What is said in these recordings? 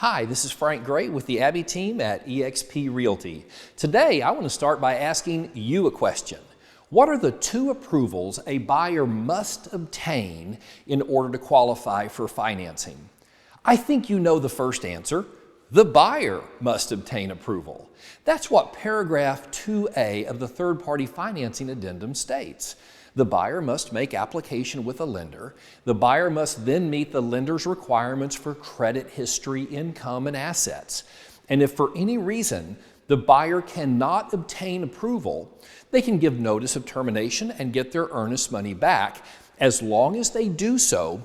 Hi, this is Frank Gray with the Abbey team at eXp Realty. Today, I want to start by asking you a question. What are the two approvals a buyer must obtain in order to qualify for financing? I think you know the first answer. The buyer must obtain approval. That's what paragraph 2A of the third-party financing addendum states. The buyer must make application with a lender. The buyer must then meet the lender's requirements for credit history, income, and assets. And if for any reason the buyer cannot obtain approval, they can give notice of termination and get their earnest money back, as long as they do so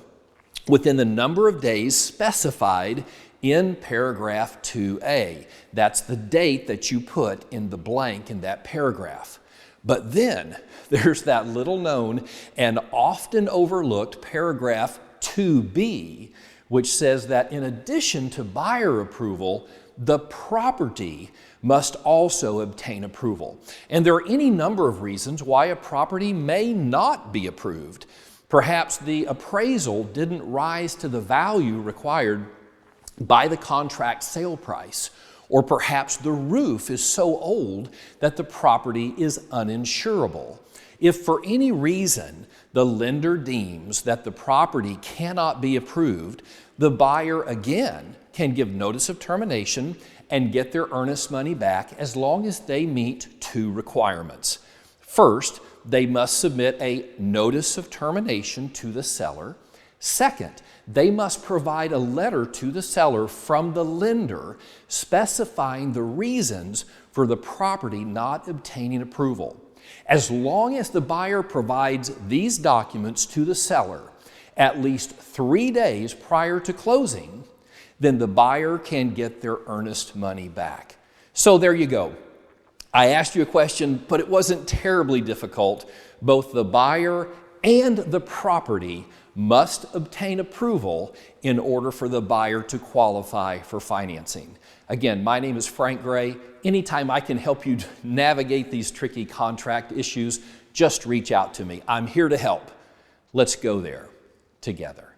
within the number of days specified in paragraph 2A. That's the date that you put in the blank in that paragraph. But then there's that little known and often overlooked paragraph 2B, which says that in addition to buyer approval, the property must also obtain approval. And there are any number of reasons why a property may not be approved. Perhaps the appraisal didn't rise to the value required by the contract sale price. Or perhaps the roof is so old that the property is uninsurable. If for any reason the lender deems that the property cannot be approved, the buyer again can give notice of termination and get their earnest money back as long as they meet two requirements. First, they must submit a notice of termination to the seller. Second, they must provide a letter to the seller from the lender specifying the reasons for the property not obtaining approval. As long as the buyer provides these documents to the seller at least 3 days prior to closing, then the buyer can get their earnest money back. So there you go. I asked you a question, but it wasn't terribly difficult. Both the buyer and the property must obtain approval in order for the buyer to qualify for financing. Again, my name is Frank Gray. Anytime I can help you navigate these tricky contract issues, just reach out to me. I'm here to help. Let's go there together.